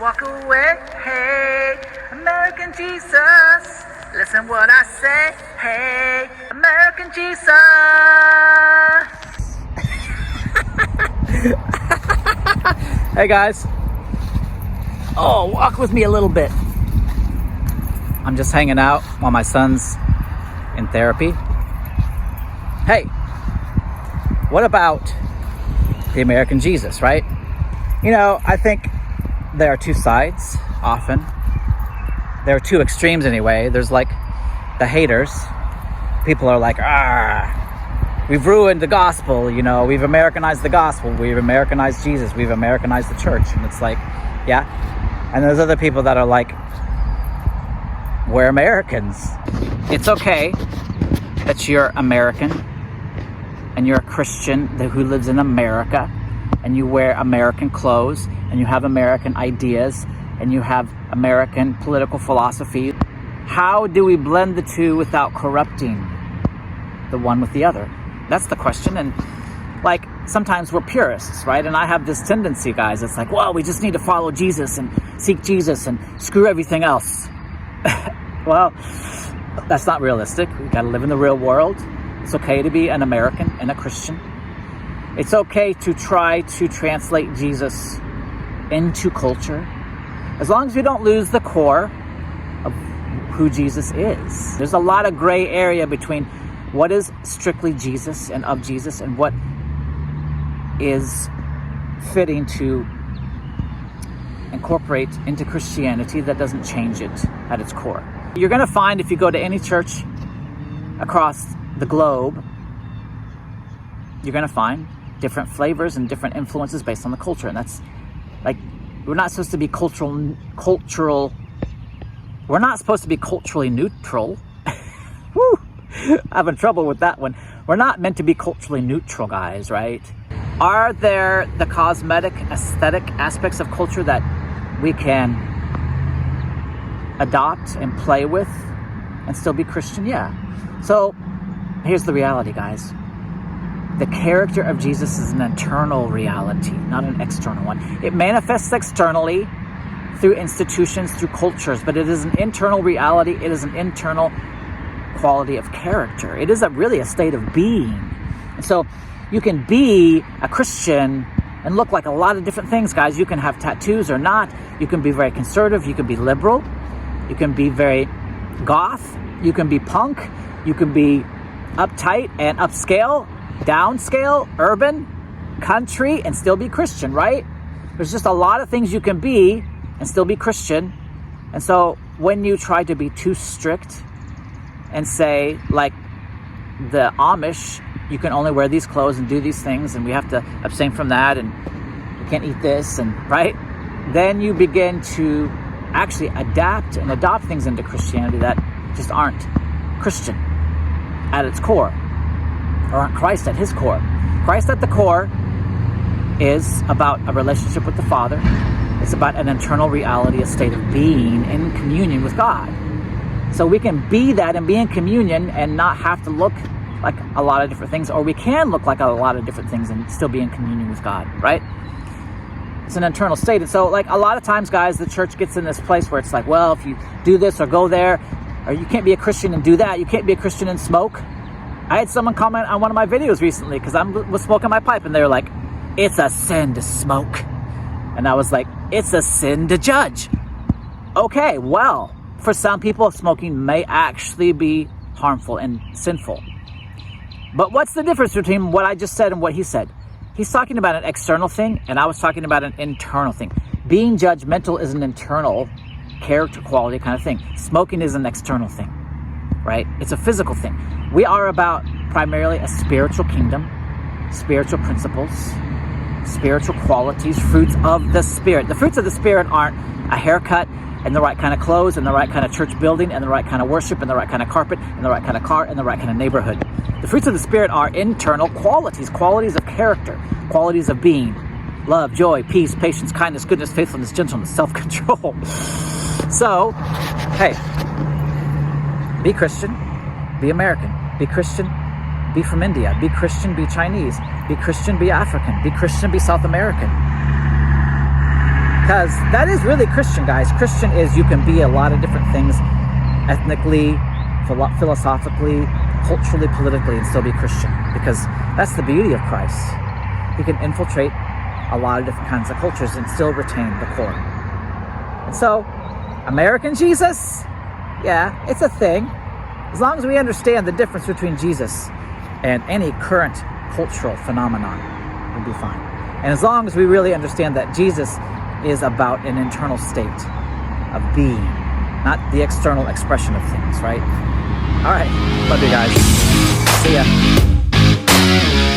walk away. Hey, American Jesus, listen what I say. Hey, American Jesus. Hey guys. Oh, walk with me a little bit. I'm just hanging out while my son's in therapy. Hey, what about the American Jesus, right? You know, I think there are two sides often. There are two extremes anyway. There's like the haters. People are like, we've ruined the gospel, you know, we've Americanized the gospel, we've Americanized Jesus, we've Americanized the church. And it's like, yeah. And there's other people that are like, we're Americans. It's okay that you're American and you're a Christian who lives in America and you wear American clothes and you have American ideas and you have American political philosophy. How do we blend the two without corrupting the one with the other? That's the question. And like, sometimes we're purists, right? And I have this tendency, guys, it's like, well, we just need to follow Jesus and seek Jesus and screw everything else. Well, that's not realistic. We got to live in the real world. It's okay to be an American and a Christian. It's okay to try to translate Jesus into culture, as long as we don't lose the core of who Jesus is. There's a lot of gray area between what is strictly Jesus and of Jesus and what is fitting to incorporate into Christianity that doesn't change it at its core. You're going to find, if you go to any church across the globe, you're going to find different flavors and different influences based on the culture. And that's like, we're not supposed to be we're not supposed to be culturally neutral. Woo! I'm having trouble with that one. We're not meant to be culturally neutral, guys, right? Are there the cosmetic, aesthetic aspects of culture that we can adopt and play with and still be Christian? Yeah. So here's the reality, guys. The character of Jesus is an internal reality, not an external one. It manifests externally through institutions, through cultures, but it is an internal reality. It is an internal quality of character. It is really a state of being. And so you can be a Christian and look like a lot of different things, guys. You can have tattoos or not. You can be very conservative. You can be liberal. You can be very goth. You can be punk. You can be uptight and upscale, downscale, urban, country, and still be Christian, right? There's just a lot of things you can be and still be Christian. And so when you try to be too strict and say, like the Amish, you can only wear these clothes and do these things, and we have to abstain from that, and we can't eat this, and right? Then you begin to actually adapt and adopt things into Christianity that just aren't Christian at its core, or aren't Christ at his core. Christ at the core is about a relationship with the Father. It's about an internal reality, a state of being in communion with God. So we can be that and be in communion and not have to look like a lot of different things, or we can look like a lot of different things and still be in communion with God, right? It's an internal state. And so like a lot of times, guys, the church gets in this place where it's like, well, if you do this or go there, or you can't be a Christian and do that, you can't be a Christian and smoke. I had someone comment on one of my videos recently because I was smoking my pipe, and they were like, it's a sin to smoke. And I was like, it's a sin to judge. Okay, well, for some people, smoking may actually be harmful and sinful. But what's the difference between what I just said and what he said? He's talking about an external thing, and I was talking about an internal thing. Being judgmental is an internal character quality kind of thing. Smoking is an external thing, right? It's a physical thing. We are about primarily a spiritual kingdom, spiritual principles, spiritual qualities, fruits of the Spirit. The fruits of the Spirit aren't a haircut and the right kind of clothes and the right kind of church building and the right kind of worship and the right kind of carpet and the right kind of car and the right kind of neighborhood. The fruits of the Spirit are internal qualities, qualities of character, qualities of being. Love, joy, peace, patience, kindness, goodness, faithfulness, gentleness, self-control. So, hey, be Christian, be American. Be Christian, be from India. Be Christian, be Chinese. Be Christian, be African. Be Christian, be South American. Because that is really Christian, guys. Christian is you can be a lot of different things, ethnically, philosophically, culturally, politically, and still be Christian. Because that's the beauty of Christ. He can infiltrate a lot of different kinds of cultures and still retain the core. And so, American Jesus, yeah, it's a thing. As long as we understand the difference between Jesus and any current cultural phenomenon, we'll be fine. And as long as we really understand that Jesus is about an internal state of being, not the external expression of things, right? All right. Love you guys. See ya.